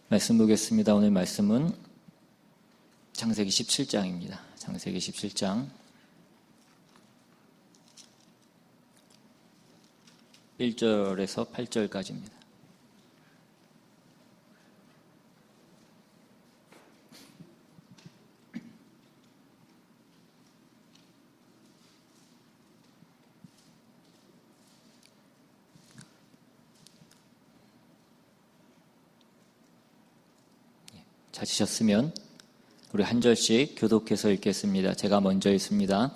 말씀 보겠습니다. 오늘 말씀은 창세기 17장입니다. 창세기 17장 1절에서 8절까지입니다. 찾으셨으면 우리 한 절씩 교독해서 읽겠습니다. 제가 먼저 읽습니다.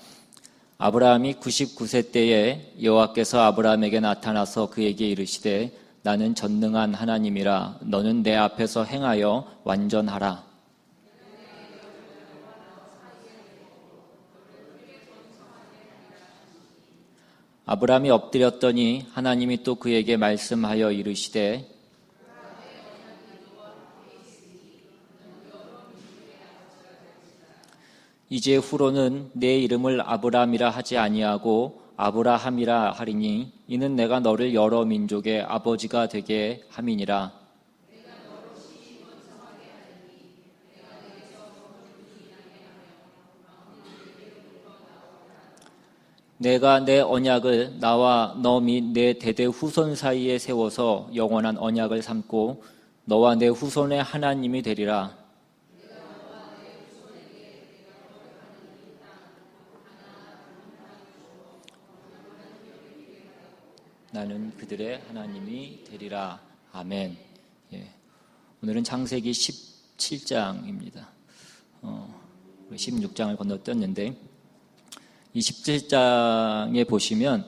아브라함이 99세 때에 여호와께서 아브라함에게 나타나서 그에게 이르시되 나는 전능한 하나님이라 너는 내 앞에서 행하여 완전하라. 아브라함이 엎드렸더니 하나님이 또 그에게 말씀하여 이르시되 이제 후로는 내 이름을 아브라함이라 하지 아니하고 아브라함이라 하리니 이는 내가 너를 여러 민족의 아버지가 되게 함이니라. 내가 내 언약을 나와 너 및 내 대대 후손 사이에 세워서 영원한 언약을 삼고 너와 내 후손의 하나님이 되리라. 나는 그들의 하나님이 되리라. 아멘. 오늘은 창세기 17장입니다. 16장을 건너뛰었는데 이 17장에 보시면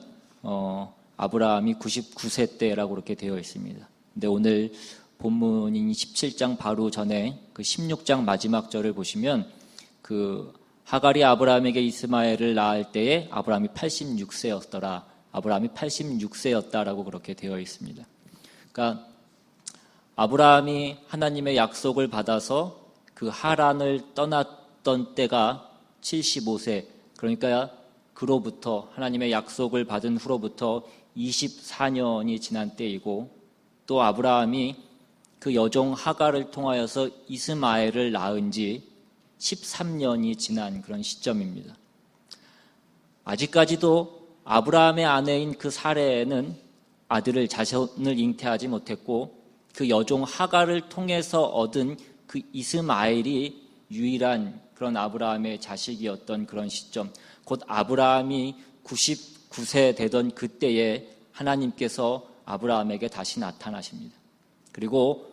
아브라함이 99세 때라고 그렇게 되어 있습니다. 근데 오늘 본문인 17장 바로 전에 그 16장 마지막 절을 보시면 그 하갈이 아브라함에게 이스마엘을 낳을 때에 아브라함이 86세였더라. 아브라함이 86세였다라고 그렇게 되어 있습니다. 그러니까 아브라함이 하나님의 약속을 받아서 그 하란을 떠났던 때가 75세, 그러니까 그로부터 하나님의 약속을 받은 후로부터 24년이 지난 때이고 또 아브라함이 그 여종 하갈을 통하여서 이스마엘을 낳은 지 13년이 지난 그런 시점입니다. 아직까지도 아브라함의 아내인 그 사레는 아들을 자손을 잉태하지 못했고 그 여종 하갈을 통해서 얻은 그 이스마엘이 유일한 그런 아브라함의 자식이었던 그런 시점, 곧 아브라함이 99세 되던 그때에 하나님께서 아브라함에게 다시 나타나십니다. 그리고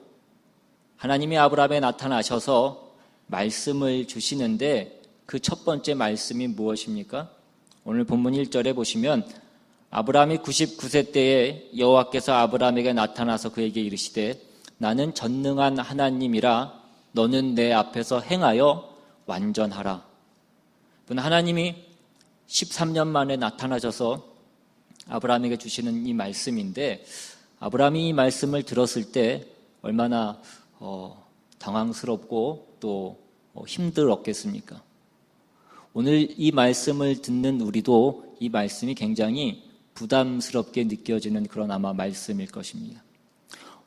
하나님이 아브라함에 나타나셔서 말씀을 주시는데 그 첫 번째 말씀이 무엇입니까? 오늘 본문 1절에 보시면 아브라함이 99세 때에 여호와께서 아브라함에게 나타나서 그에게 이르시되 나는 전능한 하나님이라 너는 내 앞에서 행하여 완전하라. 하나님이 13년 만에 나타나셔서 아브라함에게 주시는 이 말씀인데 아브라함이 이 말씀을 들었을 때 얼마나 당황스럽고 또 힘들었겠습니까? 오늘 이 말씀을 듣는 우리도 이 말씀이 굉장히 부담스럽게 느껴지는 그런 아마 말씀일 것입니다.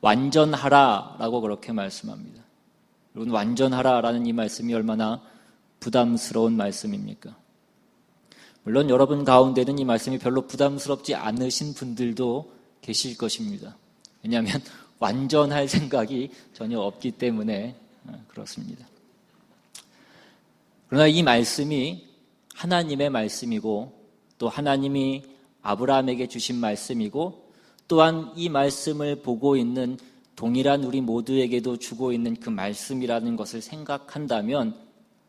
완전하라라고 그렇게 말씀합니다. 여러분, 완전하라라는 이 말씀이 얼마나 부담스러운 말씀입니까? 물론 여러분 가운데는 이 말씀이 별로 부담스럽지 않으신 분들도 계실 것입니다. 왜냐하면 완전할 생각이 전혀 없기 때문에 그렇습니다. 그러나 이 말씀이 하나님의 말씀이고 또 하나님이 아브라함에게 주신 말씀이고 또한 이 말씀을 보고 있는 동일한 우리 모두에게도 주고 있는 그 말씀이라는 것을 생각한다면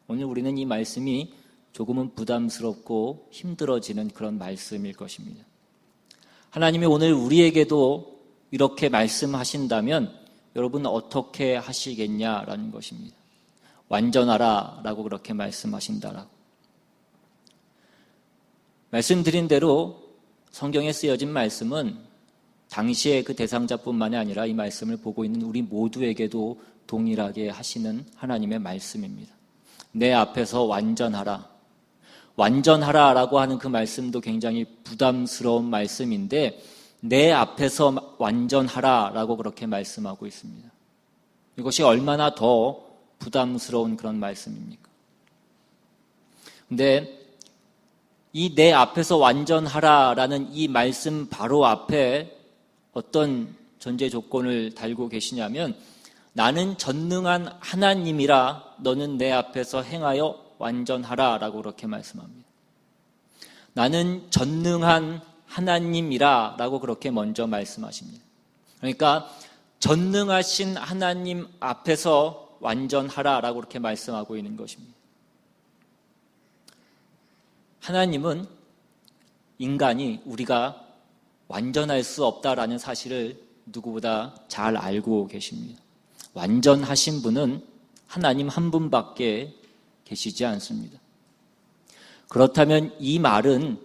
오늘 우리는 이 말씀이 조금은 부담스럽고 힘들어지는 그런 말씀일 것입니다. 하나님이 오늘 우리에게도 이렇게 말씀하신다면 여러분 어떻게 하시겠냐라는 것입니다. 완전하라 라고 그렇게 말씀하신다라고. 말씀드린 대로 성경에 쓰여진 말씀은 당시의 그 대상자뿐만이 아니라 이 말씀을 보고 있는 우리 모두에게도 동일하게 하시는 하나님의 말씀입니다. 내 앞에서 완전하라. 완전하라라고 하는 그 말씀도 굉장히 부담스러운 말씀인데 내 앞에서 완전하라라고 그렇게 말씀하고 있습니다. 이것이 얼마나 더 부담스러운 그런 말씀입니까? 근데 이 내 앞에서 완전하라라는 이 말씀 바로 앞에 어떤 전제 조건을 달고 계시냐면 나는 전능한 하나님이라 너는 내 앞에서 행하여 완전하라라고 그렇게 말씀합니다. 나는 전능한 하나님이라 라고 그렇게 먼저 말씀하십니다. 그러니까 전능하신 하나님 앞에서 완전하라 라고 그렇게 말씀하고 있는 것입니다. 하나님은 인간이 우리가 완전할 수 없다라는 사실을 누구보다 잘 알고 계십니다. 완전하신 분은 하나님 한 분밖에 계시지 않습니다. 그렇다면 이 말은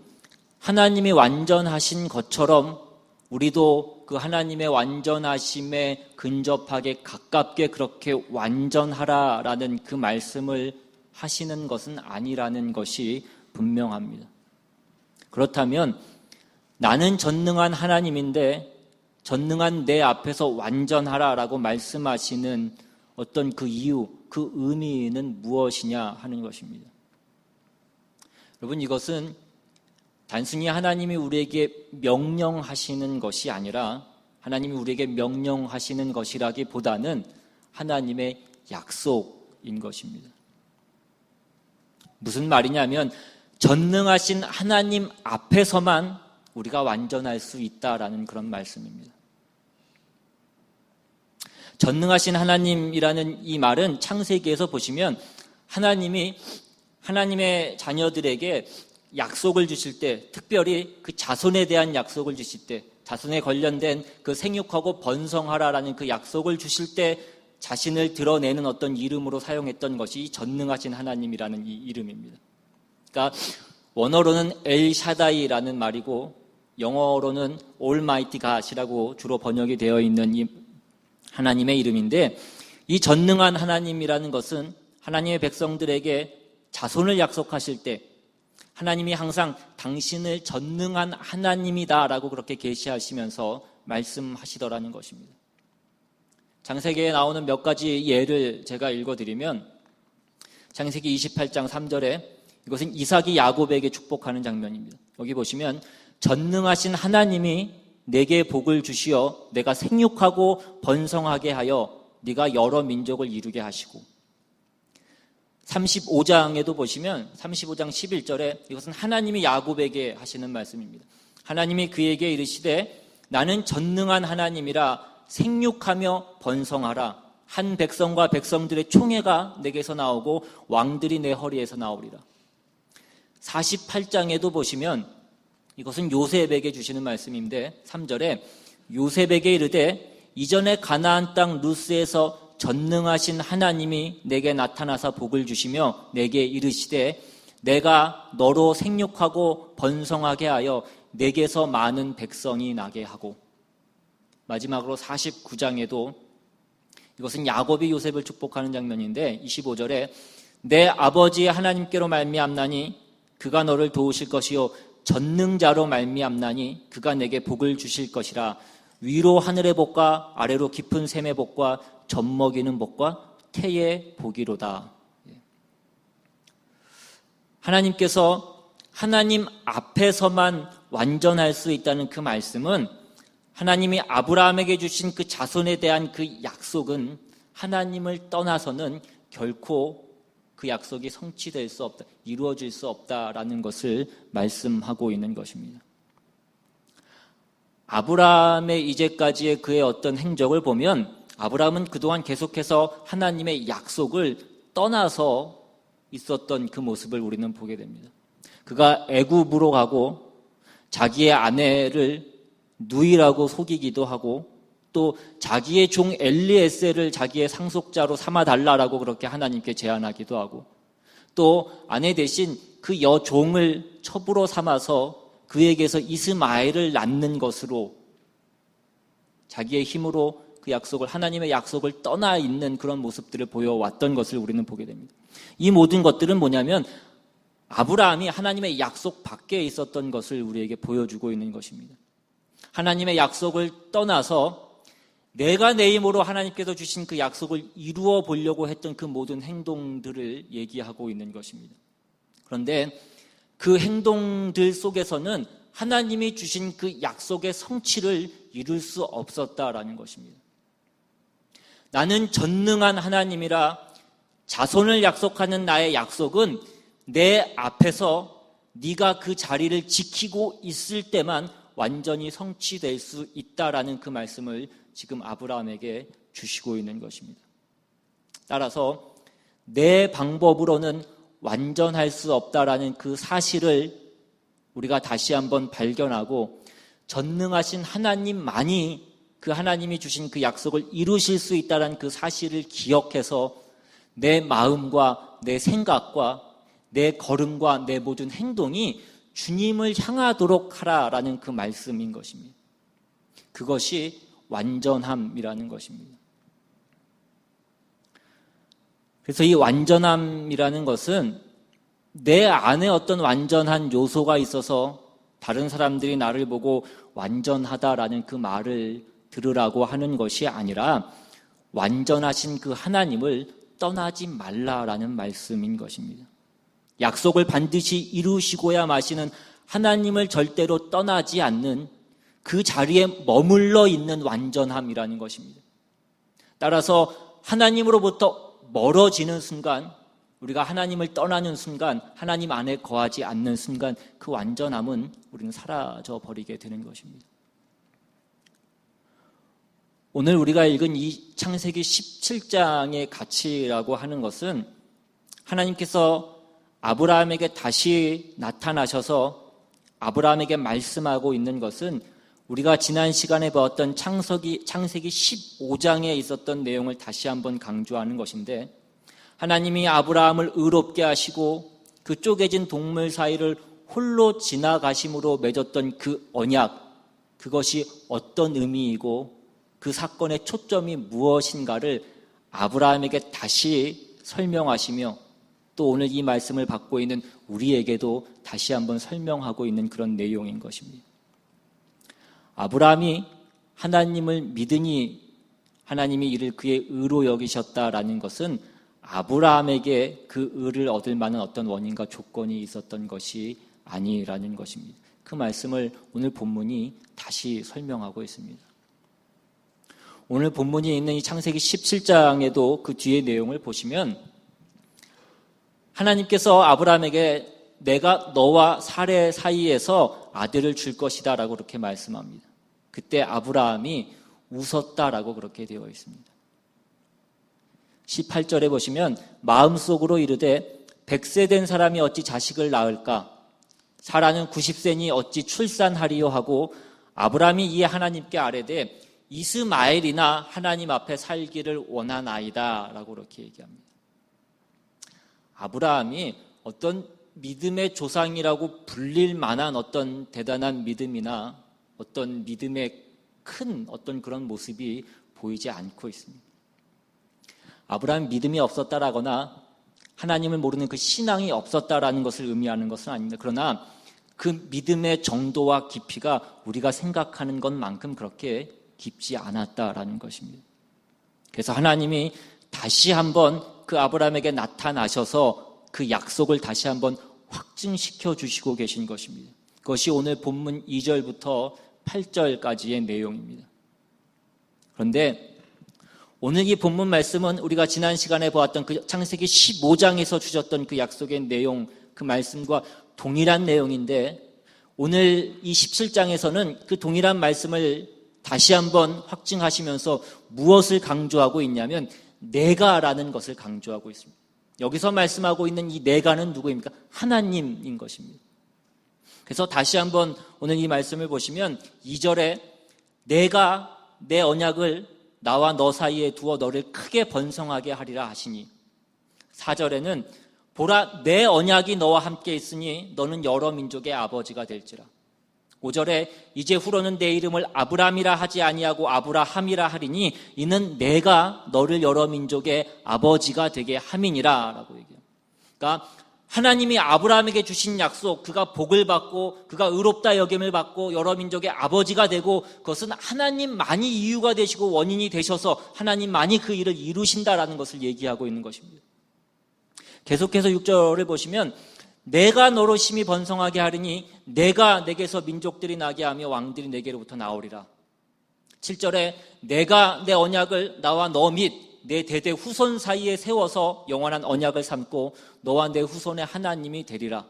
하나님이 완전하신 것처럼 우리도 그 하나님의 완전하심에 근접하게 가깝게 그렇게 완전하라라는 그 말씀을 하시는 것은 아니라는 것이 분명합니다. 그렇다면 나는 전능한 하나님인데 전능한 내 앞에서 완전하라라고 말씀하시는 어떤 그 이유, 그 의미는 무엇이냐 하는 것입니다. 여러분, 이것은 단순히 하나님이 우리에게 명령하시는 것이 아니라 하나님이 우리에게 명령하시는 것이라기보다는 하나님의 약속인 것입니다. 무슨 말이냐면 전능하신 하나님 앞에서만 우리가 완전할 수 있다라는 그런 말씀입니다. 전능하신 하나님이라는 이 말은 창세기에서 보시면 하나님이 하나님의 자녀들에게 약속을 주실 때, 특별히 그 자손에 대한 약속을 주실 때, 자손에 관련된 그 생육하고 번성하라라는 그 약속을 주실 때 자신을 드러내는 어떤 이름으로 사용했던 것이 전능하신 하나님이라는 이 이름입니다. 그러니까 원어로는 엘샤다이라는 말이고 영어로는 Almighty God이라고 주로 번역이 되어 있는 이 하나님의 이름인데, 이 전능한 하나님이라는 것은 하나님의 백성들에게 자손을 약속하실 때 하나님이 항상 당신을 전능한 하나님이다라고 그렇게 계시하시면서 말씀하시더라는 것입니다. 창세기에 나오는 몇 가지 예를 제가 읽어드리면 창세기 28장 3절에 이것은 이삭이 야곱에게 축복하는 장면입니다. 여기 보시면 전능하신 하나님이 내게 복을 주시어 내가 생육하고 번성하게 하여 네가 여러 민족을 이루게 하시고, 35장에도 보시면 35장 11절에 이것은 하나님이 야곱에게 하시는 말씀입니다. 하나님이 그에게 이르시되 나는 전능한 하나님이라 생육하며 번성하라. 한 백성과 백성들의 총회가 내게서 나오고 왕들이 내 허리에서 나오리라. 48장에도 보시면 이것은 요셉에게 주시는 말씀인데 3절에 요셉에게 이르되 이전에 가나안 땅 루스에서 전능하신 하나님이 내게 나타나사 복을 주시며 내게 이르시되 내가 너로 생육하고 번성하게 하여 내게서 많은 백성이 나게 하고, 마지막으로 49장에도 이것은 야곱이 요셉을 축복하는 장면인데 25절에 내 아버지 하나님께로 말미암나니 그가 너를 도우실 것이요 전능자로 말미암나니 그가 내게 복을 주실 것이라. 위로 하늘의 복과 아래로 깊은 샘의 복과 젖먹이는 복과 태의 복이로다. 하나님께서 하나님 앞에서만 완전할 수 있다는 그 말씀은 하나님이 아브라함에게 주신 그 자손에 대한 그 약속은 하나님을 떠나서는 결코 그 약속이 성취될 수 없다, 이루어질 수 없다라는 것을 말씀하고 있는 것입니다. 아브라함의 이제까지의 그의 어떤 행적을 보면 아브라함은 그동안 계속해서 하나님의 약속을 떠나서 있었던 그 모습을 우리는 보게 됩니다. 그가 애굽으로 가고 자기의 아내를 누이라고 속이기도 하고 또 자기의 종 엘리에셀을 자기의 상속자로 삼아달라고 그렇게 하나님께 제안하기도 하고, 또 아내 대신 그 여종을 첩으로 삼아서 그에게서 이스마엘을 낳는 것으로 자기의 힘으로 그 약속을, 하나님의 약속을 떠나 있는 그런 모습들을 보여왔던 것을 우리는 보게 됩니다. 이 모든 것들은 뭐냐면 아브라함이 하나님의 약속 밖에 있었던 것을 우리에게 보여주고 있는 것입니다. 하나님의 약속을 떠나서 내가 내 힘으로 하나님께서 주신 그 약속을 이루어 보려고 했던 그 모든 행동들을 얘기하고 있는 것입니다. 그런데 그 행동들 속에서는 하나님이 주신 그 약속의 성취를 이룰 수 없었다라는 것입니다. 나는 전능한 하나님이라 자손을 약속하는 나의 약속은 내 앞에서 네가 그 자리를 지키고 있을 때만 완전히 성취될 수 있다라는 그 말씀을 지금 아브라함에게 주시고 있는 것입니다. 따라서 내 방법으로는 완전할 수 없다라는 그 사실을 우리가 다시 한번 발견하고 전능하신 하나님만이 그 하나님이 주신 그 약속을 이루실 수 있다는 그 사실을 기억해서 내 마음과 내 생각과 내 걸음과 내 모든 행동이 주님을 향하도록 하라라는 그 말씀인 것입니다. 그것이 완전함이라는 것입니다. 그래서 이 완전함이라는 것은 내 안에 어떤 완전한 요소가 있어서 다른 사람들이 나를 보고 완전하다라는 그 말을 들으라고 하는 것이 아니라 완전하신 그 하나님을 떠나지 말라라는 말씀인 것입니다. 약속을 반드시 이루시고야 마시는 하나님을 절대로 떠나지 않는 그 자리에 머물러 있는 완전함이라는 것입니다. 따라서 하나님으로부터 멀어지는 순간, 우리가 하나님을 떠나는 순간, 하나님 안에 거하지 않는 순간 그 완전함은 우리는 사라져 버리게 되는 것입니다. 오늘 우리가 읽은 이 창세기 17장의 가치라고 하는 것은 하나님께서 아브라함에게 다시 나타나셔서 아브라함에게 말씀하고 있는 것은 우리가 지난 시간에 보았던 창세기 15장에 있었던 내용을 다시 한번 강조하는 것인데, 하나님이 아브라함을 의롭게 하시고 그 쪼개진 동물 사이를 홀로 지나가심으로 맺었던 그 언약, 그것이 어떤 의미이고 그 사건의 초점이 무엇인가를 아브라함에게 다시 설명하시며 또 오늘 이 말씀을 받고 있는 우리에게도 다시 한번 설명하고 있는 그런 내용인 것입니다. 아브라함이 하나님을 믿으니 하나님이 이를 그의 의로 여기셨다라는 것은 아브라함에게 그 의를 얻을 만한 어떤 원인과 조건이 있었던 것이 아니라는 것입니다. 그 말씀을 오늘 본문이 다시 설명하고 있습니다. 오늘 본문이 있는 이 창세기 17장에도 그 뒤의 내용을 보시면 하나님께서 아브라함에게 내가 너와 사레 사이에서 아들을 줄 것이다 라고 그렇게 말씀합니다. 그때 아브라함이 웃었다라고 그렇게 되어 있습니다. 18절에 보시면 마음속으로 이르되 100세 된 사람이 어찌 자식을 낳을까? 사라는 90세니 어찌 출산하리요 하고 아브라함이 이에 하나님께 아뢰되 이스마엘이나 하나님 앞에 살기를 원하나이다 라고 그렇게 얘기합니다. 아브라함이 어떤 믿음의 조상이라고 불릴 만한 어떤 대단한 믿음이나 어떤 믿음의 큰 어떤 그런 모습이 보이지 않고 있습니다. 아브라함 믿음이 없었다라거나 하나님을 모르는 그 신앙이 없었다라는 것을 의미하는 것은 아닙니다. 그러나 그 믿음의 정도와 깊이가 우리가 생각하는 것만큼 그렇게 깊지 않았다라는 것입니다. 그래서 하나님이 다시 한번 그 아브라함에게 나타나셔서 그 약속을 다시 한번 확증시켜 주시고 계신 것입니다. 그것이 오늘 본문 2절부터 8절까지의 내용입니다. 그런데 오늘 이 본문 말씀은 우리가 지난 시간에 보았던 그 창세기 15장에서 주셨던 그 약속의 내용, 그 말씀과 동일한 내용인데 오늘 이 17장에서는 그 동일한 말씀을 다시 한번 확증하시면서 무엇을 강조하고 있냐면 내가라는 것을 강조하고 있습니다. 여기서 말씀하고 있는 이 내가는 누구입니까? 하나님인 것입니다. 그래서 다시 한번 오늘 이 말씀을 보시면 2절에 내가 내 언약을 나와 너 사이에 두어 너를 크게 번성하게 하리라 하시니 4절에는 보라 내 언약이 너와 함께 있으니 너는 여러 민족의 아버지가 될지라 5절에 이제 후로는 내 이름을 아브람이라 하지 아니하고 아브라함이라 하리니 이는 내가 너를 여러 민족의 아버지가 되게 함이니라 라고 얘기합니다. 그러니까 하나님이 아브라함에게 주신 약속, 그가 복을 받고 그가 의롭다 여김을 받고 여러 민족의 아버지가 되고 그것은 하나님만이 이유가 되시고 원인이 되셔서 하나님만이 그 일을 이루신다라는 것을 얘기하고 있는 것입니다. 계속해서 6절을 보시면 내가 너로 심히 번성하게 하리니 내가 내게서 민족들이 나게 하며 왕들이 내게로부터 나오리라. 7절에 내가 내 언약을 나와 너 및 내 대대 후손 사이에 세워서 영원한 언약을 삼고 너와 내 후손의 하나님이 되리라.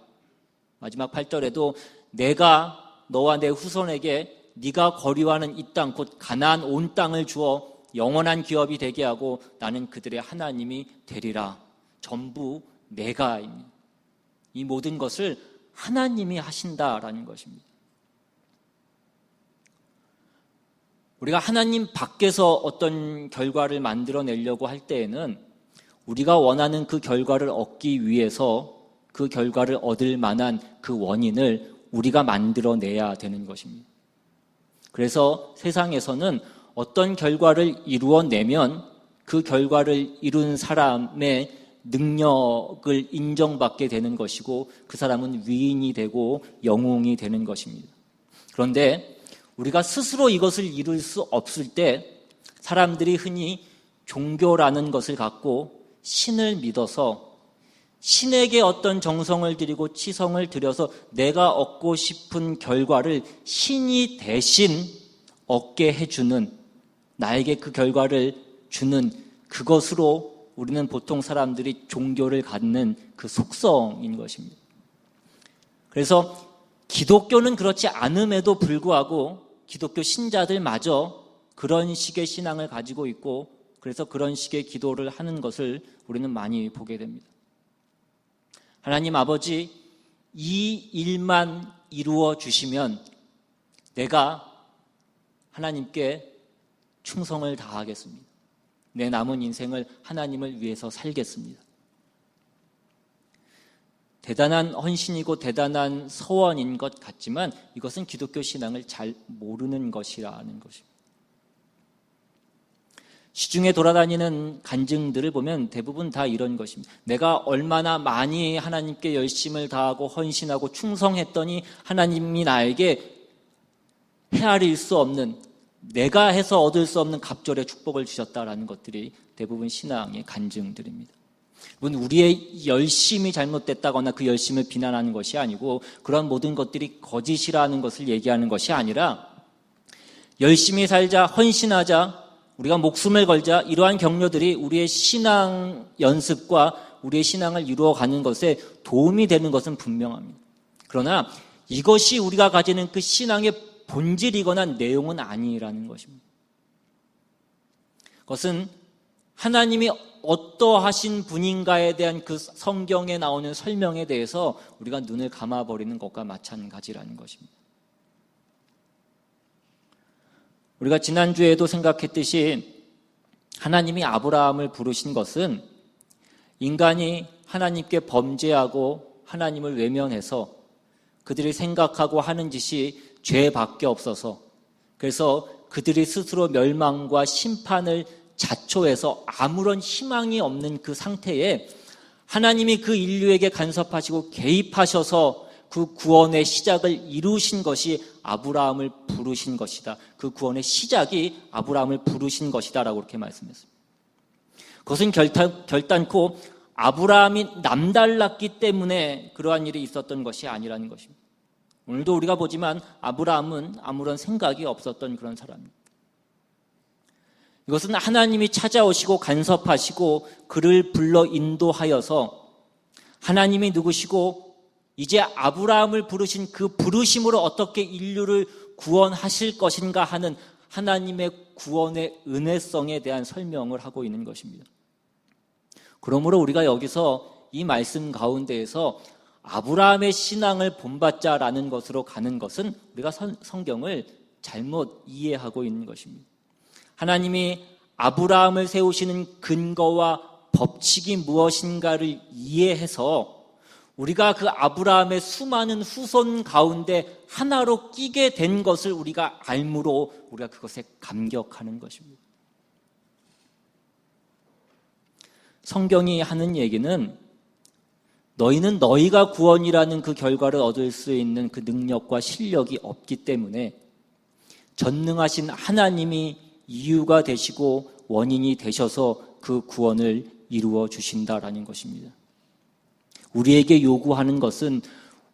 마지막 8절에도 내가 너와 내 후손에게 네가 거류하는 이 땅 곧 가나안 온 땅을 주어 영원한 기업이 되게 하고 나는 그들의 하나님이 되리라. 전부 내가입니다. 이 모든 것을 하나님이 하신다라는 것입니다. 우리가 하나님 밖에서 어떤 결과를 만들어내려고 할 때에는 우리가 원하는 그 결과를 얻기 위해서 그 결과를 얻을 만한 그 원인을 우리가 만들어내야 되는 것입니다. 그래서 세상에서는 어떤 결과를 이루어내면 그 결과를 이룬 사람의 능력을 인정받게 되는 것이고 그 사람은 위인이 되고 영웅이 되는 것입니다. 그런데 우리가 스스로 이것을 이룰 수 없을 때 사람들이 흔히 종교라는 것을 갖고 신을 믿어서 신에게 어떤 정성을 들이고 치성을 들여서 내가 얻고 싶은 결과를 신이 대신 얻게 해주는, 나에게 그 결과를 주는 그것으로 우리는 보통 사람들이 종교를 갖는 그 속성인 것입니다. 그래서 기독교는 그렇지 않음에도 불구하고 기독교 신자들마저 그런 식의 신앙을 가지고 있고 그래서 그런 식의 기도를 하는 것을 우리는 많이 보게 됩니다. 하나님 아버지, 이 일만 이루어 주시면 내가 하나님께 충성을 다하겠습니다. 내 남은 인생을 하나님을 위해서 살겠습니다. 대단한 헌신이고 대단한 서원인 것 같지만 이것은 기독교 신앙을 잘 모르는 것이라는 것입니다. 시중에 돌아다니는 간증들을 보면 대부분 다 이런 것입니다. 내가 얼마나 많이 하나님께 열심을 다하고 헌신하고 충성했더니 하나님이 나에게 헤아릴 수 없는, 내가 해서 얻을 수 없는 갑절의 축복을 주셨다라는 것들이 대부분 신앙의 간증들입니다. 우리의 열심이 잘못됐다거나 그 열심을 비난하는 것이 아니고 그런 모든 것들이 거짓이라는 것을 얘기하는 것이 아니라 열심히 살자, 헌신하자, 우리가 목숨을 걸자, 이러한 격려들이 우리의 신앙 연습과 우리의 신앙을 이루어가는 것에 도움이 되는 것은 분명합니다. 그러나 이것이 우리가 가지는 그 신앙의 본질이거나 내용은 아니라는 것입니다. 그것은 하나님이 어떠하신 분인가에 대한 그 성경에 나오는 설명에 대해서 우리가 눈을 감아버리는 것과 마찬가지라는 것입니다. 우리가 지난주에도 생각했듯이 하나님이 아브라함을 부르신 것은 인간이 하나님께 범죄하고 하나님을 외면해서 그들이 생각하고 하는 짓이 죄밖에 없어서, 그래서 그들이 스스로 멸망과 심판을 자초해서 아무런 희망이 없는 그 상태에 하나님이 그 인류에게 간섭하시고 개입하셔서 그 구원의 시작을 이루신 것이 아브라함을 부르신 것이다. 그 구원의 시작이 아브라함을 부르신 것이다 라고 그렇게 말씀했습니다. 그것은 결단코 아브라함이 남달랐기 때문에 그러한 일이 있었던 것이 아니라는 것입니다. 오늘도 우리가 보지만 아브라함은 아무런 생각이 없었던 그런 사람입니다. 이것은 하나님이 찾아오시고 간섭하시고 그를 불러 인도하여서 하나님이 누구시고 이제 아브라함을 부르신 그 부르심으로 어떻게 인류를 구원하실 것인가 하는 하나님의 구원의 은혜성에 대한 설명을 하고 있는 것입니다. 그러므로 우리가 여기서 이 말씀 가운데에서 아브라함의 신앙을 본받자라는 것으로 가는 것은 우리가 성경을 잘못 이해하고 있는 것입니다. 하나님이 아브라함을 세우시는 근거와 법칙이 무엇인가를 이해해서 우리가 그 아브라함의 수많은 후손 가운데 하나로 끼게 된 것을 우리가 알므로 우리가 그것에 감격하는 것입니다. 성경이 하는 얘기는 너희는 너희가 구원이라는 그 결과를 얻을 수 있는 그 능력과 실력이 없기 때문에 전능하신 하나님이 이유가 되시고 원인이 되셔서 그 구원을 이루어 주신다라는 것입니다. 우리에게 요구하는 것은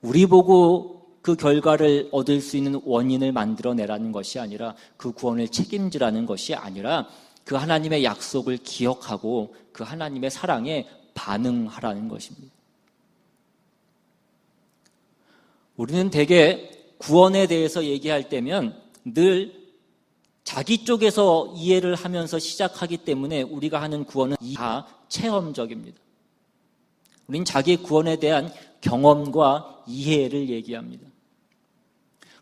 우리 보고 그 결과를 얻을 수 있는 원인을 만들어내라는 것이 아니라 그 구원을 책임지라는 것이 아니라 그 하나님의 약속을 기억하고 그 하나님의 사랑에 반응하라는 것입니다. 우리는 대개 구원에 대해서 얘기할 때면 늘 자기 쪽에서 이해를 하면서 시작하기 때문에 우리가 하는 구원은 다 체험적입니다. 우린 자기 구원에 대한 경험과 이해를 얘기합니다.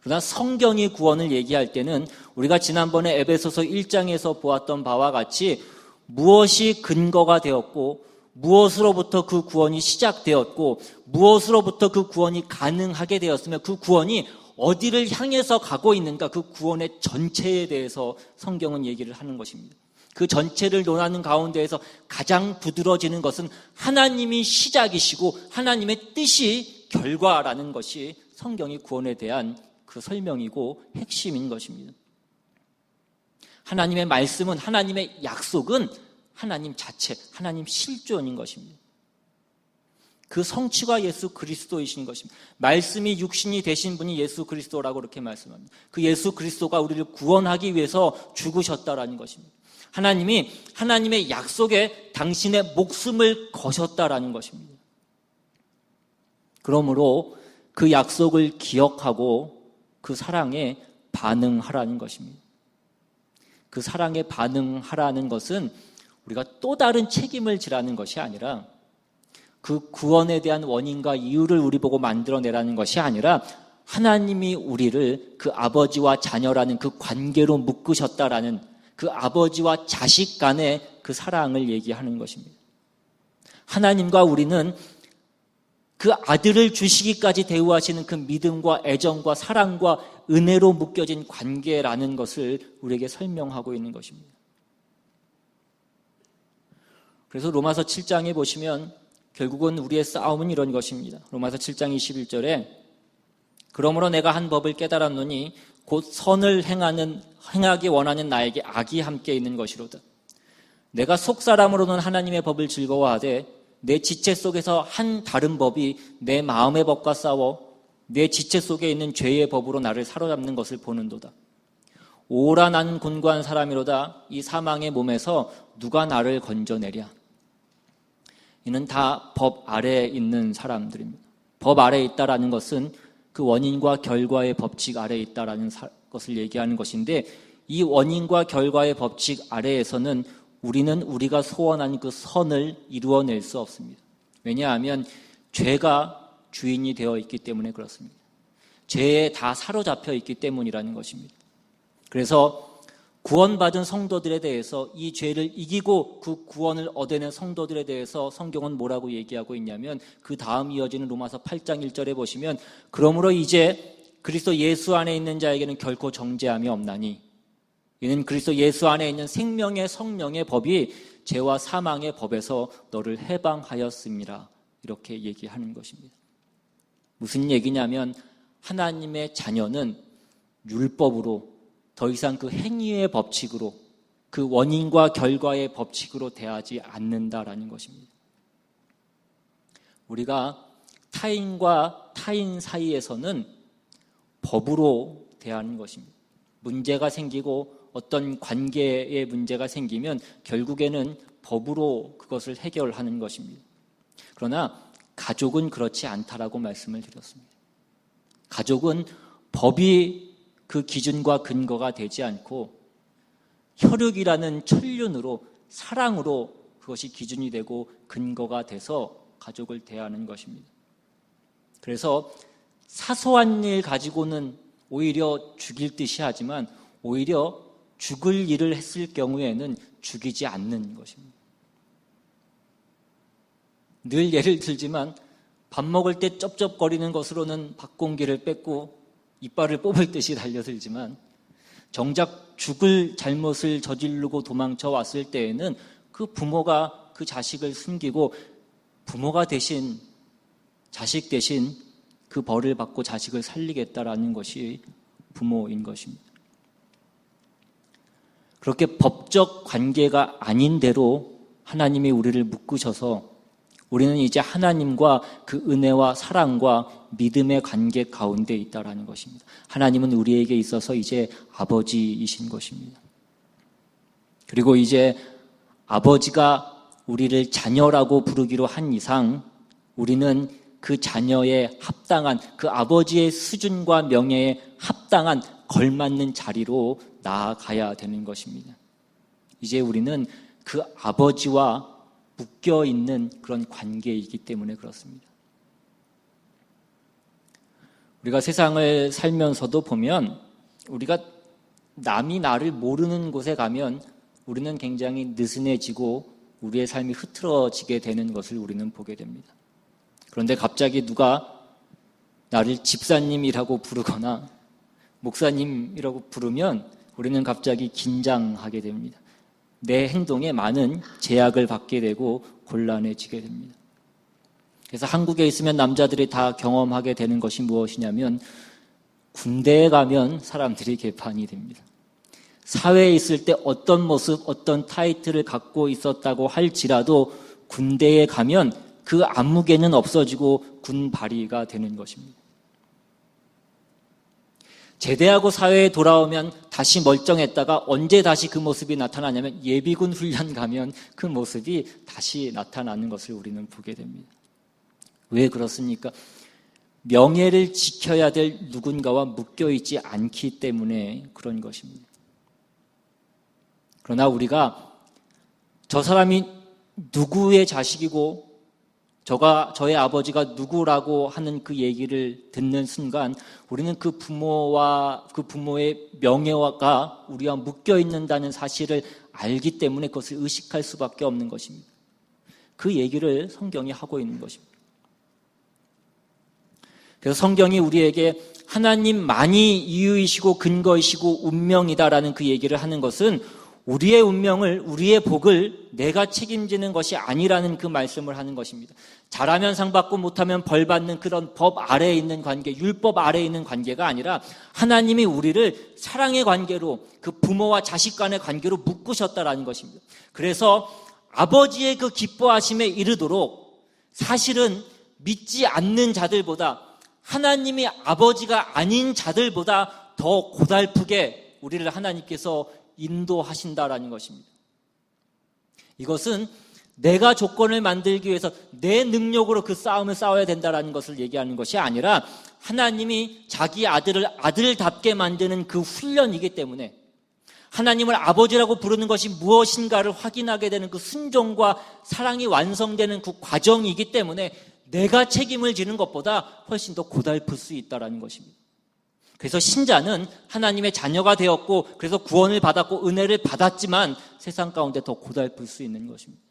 그러나 성경이 구원을 얘기할 때는 우리가 지난번에 에베소서 1장에서 보았던 바와 같이 무엇이 근거가 되었고 무엇으로부터 그 구원이 시작되었고 무엇으로부터 그 구원이 가능하게 되었으며 그 구원이 어디를 향해서 가고 있는가, 그 구원의 전체에 대해서 성경은 얘기를 하는 것입니다. 그 전체를 논하는 가운데에서 가장 두드러지는 것은 하나님이 시작이시고 하나님의 뜻이 결과라는 것이 성경이 구원에 대한 그 설명이고 핵심인 것입니다. 하나님의 말씀은, 하나님의 약속은 하나님 자체, 하나님 실존인 것입니다. 그 성취가 예수 그리스도이신 것입니다. 말씀이 육신이 되신 분이 예수 그리스도라고 그렇게 말씀합니다. 그 예수 그리스도가 우리를 구원하기 위해서 죽으셨다라는 것입니다. 하나님이 하나님의 약속에 당신의 목숨을 거셨다라는 것입니다. 그러므로 그 약속을 기억하고 그 사랑에 반응하라는 것입니다. 그 사랑에 반응하라는 것은 우리가 또 다른 책임을 지라는 것이 아니라 그 구원에 대한 원인과 이유를 우리 보고 만들어내라는 것이 아니라 하나님이 우리를 그 아버지와 자녀라는 그 관계로 묶으셨다라는 그 아버지와 자식 간의 그 사랑을 얘기하는 것입니다. 하나님과 우리는 그 아들을 주시기까지 대우하시는 그 믿음과 애정과 사랑과 은혜로 묶여진 관계라는 것을 우리에게 설명하고 있는 것입니다. 그래서 로마서 7장에 보시면 결국은 우리의 싸움은 이런 것입니다. 로마서 7장 21절에 그러므로 내가 한 법을 깨달았노니 곧 선을 행하기 원하는 나에게 악이 함께 있는 것이로다. 내가 속사람으로는 하나님의 법을 즐거워하되 내 지체 속에서 한 다른 법이 내 마음의 법과 싸워 내 지체 속에 있는 죄의 법으로 나를 사로잡는 것을 보는도다. 오라 나는 곤고한 사람이로다. 이 사망의 몸에서 누가 나를 건져내랴. 이는 다 법 아래에 있는 사람들입니다. 법 아래에 있다라는 것은 그 원인과 결과의 법칙 아래에 있다라는 것을 얘기하는 것인데 이 원인과 결과의 법칙 아래에서는 우리는 우리가 소원한 그 선을 이루어낼 수 없습니다. 왜냐하면 죄가 주인이 되어 있기 때문에 그렇습니다. 죄에 다 사로잡혀 있기 때문이라는 것입니다. 그래서 구원받은 성도들에 대해서 이 죄를 이기고 그 구원을 얻어낸 성도들에 대해서 성경은 뭐라고 얘기하고 있냐면 그 다음 이어지는 로마서 8장 1절에 보시면 그러므로 이제 그리스도 예수 안에 있는 자에게는 결코 정죄함이 없나니 이는 그리스도 예수 안에 있는 생명의 성령의 법이 죄와 사망의 법에서 너를 해방하였습니다. 이렇게 얘기하는 것입니다. 무슨 얘기냐면 하나님의 자녀는 율법으로 더 이상 그 행위의 법칙으로 그 원인과 결과의 법칙으로 대하지 않는다라는 것입니다. 우리가 타인과 타인 사이에서는 법으로 대하는 것입니다. 문제가 생기고 어떤 관계에 문제가 생기면 결국에는 법으로 그것을 해결하는 것입니다. 그러나 가족은 그렇지 않다라고 말씀을 드렸습니다. 가족은 법이 그 기준과 근거가 되지 않고 혈육이라는 천륜으로 사랑으로 그것이 기준이 되고 근거가 돼서 가족을 대하는 것입니다. 그래서 사소한 일 가지고는 오히려 죽일 듯이 하지만 오히려 죽을 일을 했을 경우에는 죽이지 않는 것입니다. 늘 예를 들지만 밥 먹을 때 쩝쩝거리는 것으로는 밥공기를 뺏고 이빨을 뽑을 듯이 달려들지만 정작 죽을 잘못을 저지르고 도망쳐 왔을 때에는 그 부모가 그 자식을 숨기고 부모가 대신 자식 대신 그 벌을 받고 자식을 살리겠다라는 것이 부모인 것입니다. 그렇게 법적 관계가 아닌 대로 하나님이 우리를 묶으셔서 우리는 이제 하나님과 그 은혜와 사랑과 믿음의 관계 가운데 있다라는 것입니다. 하나님은 우리에게 있어서 이제 아버지이신 것입니다. 그리고 이제 아버지가 우리를 자녀라고 부르기로 한 이상 우리는 그 자녀에 합당한, 그 아버지의 수준과 명예에 합당한 걸맞는 자리로 나아가야 되는 것입니다. 이제 우리는 그 아버지와 묶여 있는 그런 관계이기 때문에 그렇습니다. 우리가 세상을 살면서도 보면 우리가 남이 나를 모르는 곳에 가면 우리는 굉장히 느슨해지고 우리의 삶이 흐트러지게 되는 것을 우리는 보게 됩니다. 그런데 갑자기 누가 나를 집사님이라고 부르거나 목사님이라고 부르면 우리는 갑자기 긴장하게 됩니다. 내 행동에 많은 제약을 받게 되고 곤란해지게 됩니다. 그래서 한국에 있으면 남자들이 다 경험하게 되는 것이 무엇이냐면 군대에 가면 사람들이 개판이 됩니다. 사회에 있을 때 어떤 모습, 어떤 타이틀을 갖고 있었다고 할지라도 군대에 가면 그 안무개는 없어지고 군발이가 되는 것입니다. 제대하고 사회에 돌아오면 다시 멀쩡했다가 언제 다시 그 모습이 나타나냐면 예비군 훈련 가면 그 모습이 다시 나타나는 것을 우리는 보게 됩니다. 왜 그렇습니까? 명예를 지켜야 될 누군가와 묶여있지 않기 때문에 그런 것입니다. 그러나 우리가 저 사람이 누구의 자식이고 저의 아버지가 누구라고 하는 그 얘기를 듣는 순간 우리는 그 부모와 그 부모의 명예가 우리와 묶여 있는다는 사실을 알기 때문에 그것을 의식할 수밖에 없는 것입니다. 그 얘기를 성경이 하고 있는 것입니다. 그래서 성경이 우리에게 하나님만이 이유이시고 근거이시고 운명이다라는 그 얘기를 하는 것은 우리의 운명을, 우리의 복을 내가 책임지는 것이 아니라는 그 말씀을 하는 것입니다. 잘하면 상 받고 못하면 벌 받는 그런 법 아래에 있는 관계, 율법 아래에 있는 관계가 아니라 하나님이 우리를 사랑의 관계로, 그 부모와 자식 간의 관계로 묶으셨다라는 것입니다. 그래서 아버지의 그 기뻐하심에 이르도록 사실은 믿지 않는 자들보다, 하나님이 아버지가 아닌 자들보다 더 고달프게 우리를 하나님께서 인도하신다라는 것입니다. 이것은 내가 조건을 만들기 위해서 내 능력으로 그 싸움을 싸워야 된다라는 것을 얘기하는 것이 아니라 하나님이 자기 아들을 아들답게 만드는 그 훈련이기 때문에 하나님을 아버지라고 부르는 것이 무엇인가를 확인하게 되는 그 순종과 사랑이 완성되는 그 과정이기 때문에 내가 책임을 지는 것보다 훨씬 더 고달플 수 있다라는 것입니다. 그래서 신자는 하나님의 자녀가 되었고 그래서 구원을 받았고 은혜를 받았지만 세상 가운데 더 고달플 수 있는 것입니다.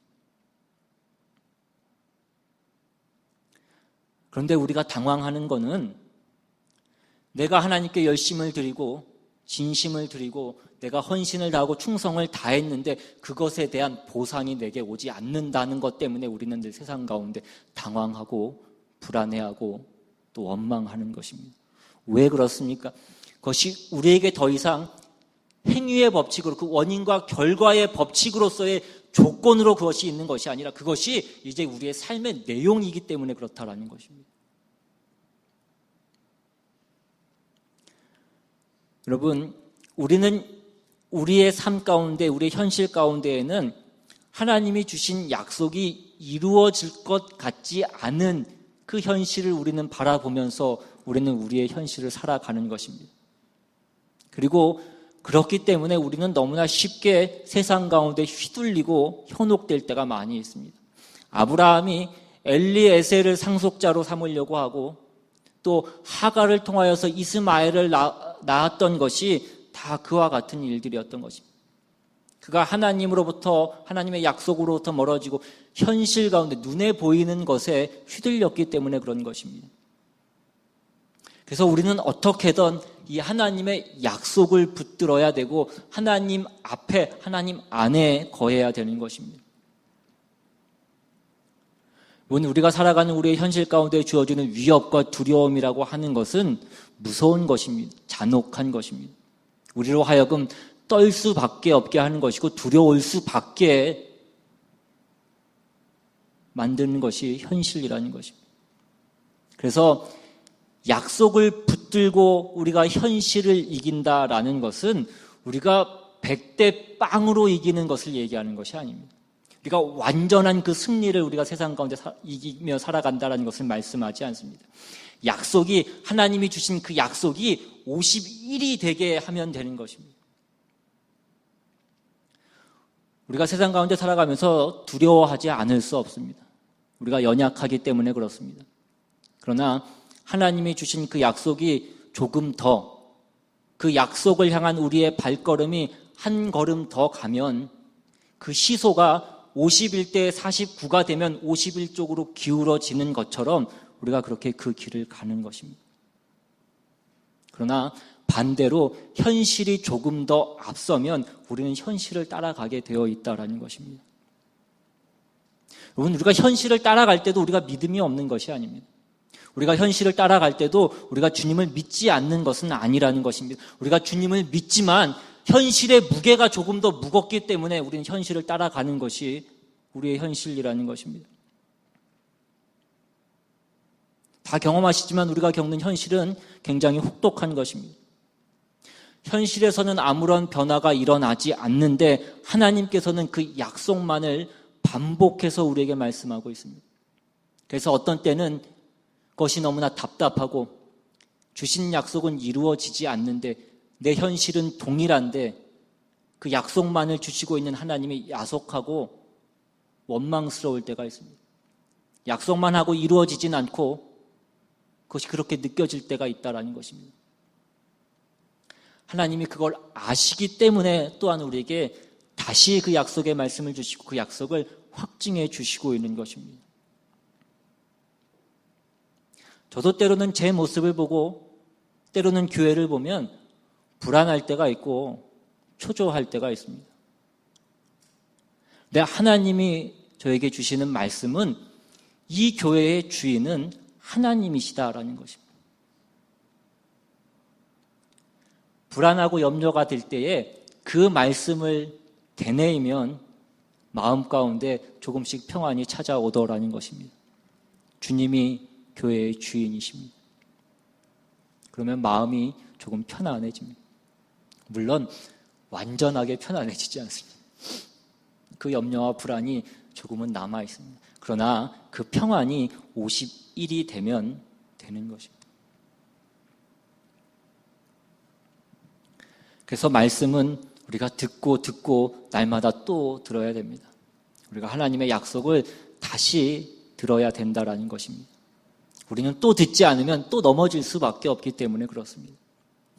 그런데 우리가 당황하는 것은 내가 하나님께 열심을 드리고 진심을 드리고 내가 헌신을 다하고 충성을 다했는데 그것에 대한 보상이 내게 오지 않는다는 것 때문에 우리는 늘 세상 가운데 당황하고 불안해하고 또 원망하는 것입니다. 왜 그렇습니까? 그것이 우리에게 더 이상 행위의 법칙으로, 그 원인과 결과의 법칙으로서의 조건으로 그것이 있는 것이 아니라 그것이 이제 우리의 삶의 내용이기 때문에 그렇다라는 것입니다. 여러분, 우리는 우리의 삶 가운데, 우리의 현실 가운데에는 하나님이 주신 약속이 이루어질 것 같지 않은 그 현실을 우리는 바라보면서 우리는 우리의 현실을 살아가는 것입니다. 그리고 그렇기 때문에 우리는 너무나 쉽게 세상 가운데 휘둘리고 현혹될 때가 많이 있습니다. 아브라함이 엘리에셀을 상속자로 삼으려고 하고 또 하갈을 통하여서 이스마엘을 낳았던 것이 다 그와 같은 일들이었던 것입니다. 그가 하나님으로부터, 하나님의 약속으로부터 멀어지고 현실 가운데 눈에 보이는 것에 휘둘렸기 때문에 그런 것입니다. 그래서 우리는 어떻게든 이 하나님의 약속을 붙들어야 되고 하나님 앞에, 하나님 안에 거해야 되는 것입니다. 우리가 살아가는 우리의 현실 가운데 주어지는 위협과 두려움이라고 하는 것은 무서운 것입니다. 잔혹한 것입니다. 우리로 하여금 떨 수밖에 없게 하는 것이고 두려울 수밖에 만드는 것이 현실이라는 것입니다. 그래서 약속을 붙들고 우리가 현실을 이긴다라는 것은 우리가 100대 0으로 이기는 것을 얘기하는 것이 아닙니다. 우리가 완전한 그 승리를 우리가 세상 가운데 이기며 살아간다는 것을 말씀하지 않습니다. 약속이, 하나님이 주신 그 약속이 51이 되게 하면 되는 것입니다. 우리가 세상 가운데 살아가면서 두려워하지 않을 수 없습니다. 우리가 연약하기 때문에 그렇습니다. 그러나 하나님이 주신 그 약속이 조금 더, 그 약속을 향한 우리의 발걸음이 한 걸음 더 가면 그 시소가 51대 49가 되면 51쪽으로 기울어지는 것처럼 우리가 그렇게 그 길을 가는 것입니다. 그러나 반대로 현실이 조금 더 앞서면 우리는 현실을 따라가게 되어 있다는 것입니다. 여러분, 우리가 현실을 따라갈 때도 우리가 믿음이 없는 것이 아닙니다. 우리가 현실을 따라갈 때도 우리가 주님을 믿지 않는 것은 아니라는 것입니다. 우리가 주님을 믿지만 현실의 무게가 조금 더 무겁기 때문에 우리는 현실을 따라가는 것이 우리의 현실이라는 것입니다. 다 경험하시지만 우리가 겪는 현실은 굉장히 혹독한 것입니다. 현실에서는 아무런 변화가 일어나지 않는데 하나님께서는 그 약속만을 반복해서 우리에게 말씀하고 있습니다. 그래서 어떤 때는 그것이 너무나 답답하고 주신 약속은 이루어지지 않는데 내 현실은 동일한데 그 약속만을 주시고 있는 하나님이 야속하고 원망스러울 때가 있습니다. 약속만 하고 이루어지진 않고 그것이 그렇게 느껴질 때가 있다는 것입니다. 하나님이 그걸 아시기 때문에 또한 우리에게 다시 그 약속의 말씀을 주시고 그 약속을 확증해 주시고 있는 것입니다. 저도 때로는 제 모습을 보고 때로는 교회를 보면 불안할 때가 있고 초조할 때가 있습니다. 근데 하나님이 저에게 주시는 말씀은 이 교회의 주인은 하나님이시다라는 것입니다. 불안하고 염려가 될 때에 그 말씀을 되뇌이면 마음 가운데 조금씩 평안이 찾아오더라는 것입니다. 주님이 교회의 주인이십니다. 그러면 마음이 조금 편안해집니다. 물론 완전하게 편안해지지 않습니다. 그 염려와 불안이 조금은 남아 있습니다. 그러나 그 평안이 51이 되면 되는 것입니다. 그래서 말씀은 우리가 듣고 날마다 또 들어야 됩니다. 우리가 하나님의 약속을 다시 들어야 된다라는 것입니다. 우리는 또 듣지 않으면 또 넘어질 수밖에 없기 때문에 그렇습니다.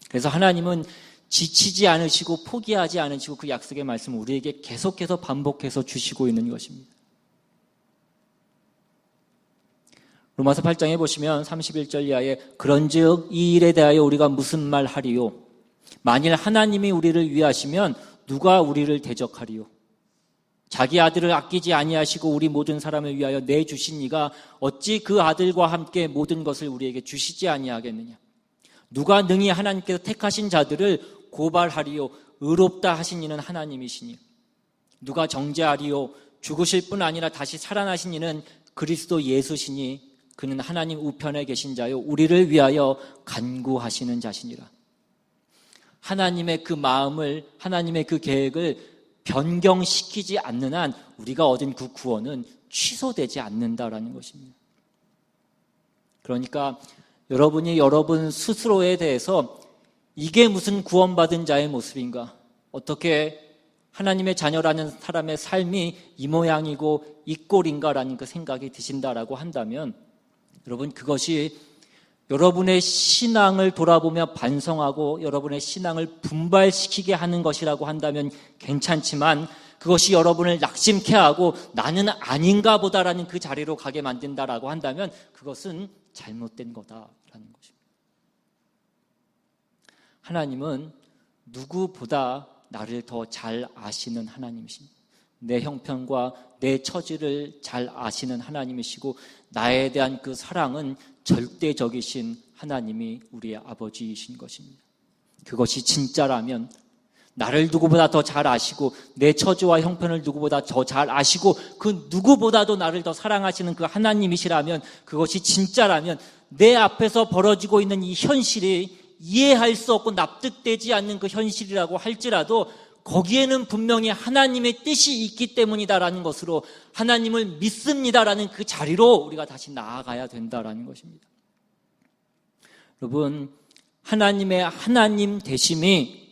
그래서 하나님은 지치지 않으시고 포기하지 않으시고 그 약속의 말씀을 우리에게 계속해서 반복해서 주시고 있는 것입니다. 로마서 8장에 보시면 31절 이하에 그런즉 이 일에 대하여 우리가 무슨 말 하리요? 만일 하나님이 우리를 위하시면 누가 우리를 대적하리요? 자기 아들을 아끼지 아니하시고 우리 모든 사람을 위하여 내주신 이가 어찌 그 아들과 함께 모든 것을 우리에게 주시지 아니하겠느냐? 누가 능히 하나님께서 택하신 자들을 고발하리요? 의롭다 하신 이는 하나님이시니 누가 정죄하리요? 죽으실 뿐 아니라 다시 살아나신 이는 그리스도 예수시니 그는 하나님 우편에 계신 자요 우리를 위하여 간구하시는 자시니라. 하나님의 그 마음을, 하나님의 그 계획을 변경시키지 않는 한 우리가 얻은 그 구원은 취소되지 않는다라는 것입니다. 그러니까 여러분이 여러분 스스로에 대해서 이게 무슨 구원받은 자의 모습인가? 어떻게 하나님의 자녀라는 사람의 삶이 이 모양이고 이 꼴인가라는 그 생각이 드신다라고 한다면 여러분 그것이 여러분의 신앙을 돌아보며 반성하고 여러분의 신앙을 분발시키게 하는 것이라고 한다면 괜찮지만 그것이 여러분을 낙심케 하고 나는 아닌가 보다라는 그 자리로 가게 만든다라고 한다면 그것은 잘못된 거다라는 것입니다. 하나님은 누구보다 나를 더 잘 아시는 하나님이십니다. 내 형편과 내 처지를 잘 아시는 하나님이시고 나에 대한 그 사랑은 절대적이신 하나님이 우리의 아버지이신 것입니다. 그것이 진짜라면 나를 누구보다 더 잘 아시고 내 처지와 형편을 누구보다 더 잘 아시고 그 누구보다도 나를 더 사랑하시는 그 하나님이시라면, 그것이 진짜라면 내 앞에서 벌어지고 있는 이 현실이 이해할 수 없고 납득되지 않는 그 현실이라고 할지라도 거기에는 분명히 하나님의 뜻이 있기 때문이다라는 것으로 하나님을 믿습니다라는 그 자리로 우리가 다시 나아가야 된다라는 것입니다. 여러분, 하나님의 하나님 되심이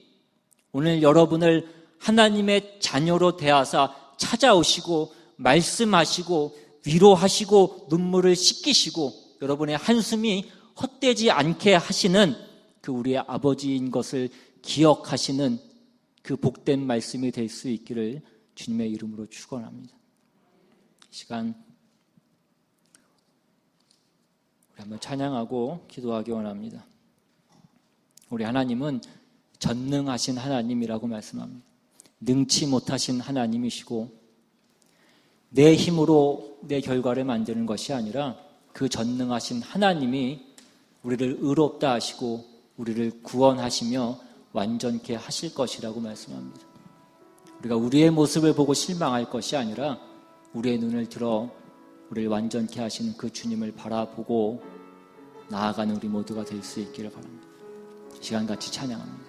오늘 여러분을 하나님의 자녀로 대하사 찾아오시고 말씀하시고 위로하시고 눈물을 씻기시고 여러분의 한숨이 헛되지 않게 하시는 그 우리의 아버지인 것을 기억하시는 그 복된 말씀이 될 수 있기를 주님의 이름으로 축원합니다. 이 시간 우리 한번 찬양하고 기도하기 원합니다. 우리 하나님은 전능하신 하나님이라고 말씀합니다. 능치 못하신 하나님이시고 내 힘으로 내 결과를 만드는 것이 아니라 그 전능하신 하나님이 우리를 의롭다 하시고 우리를 구원하시며 완전케 하실 것이라고 말씀합니다. 우리가 우리의 모습을 보고 실망할 것이 아니라 우리의 눈을 들어 우리를 완전케 하시는 그 주님을 바라보고 나아가는 우리 모두가 될 수 있기를 바랍니다. 시간 같이 찬양합니다.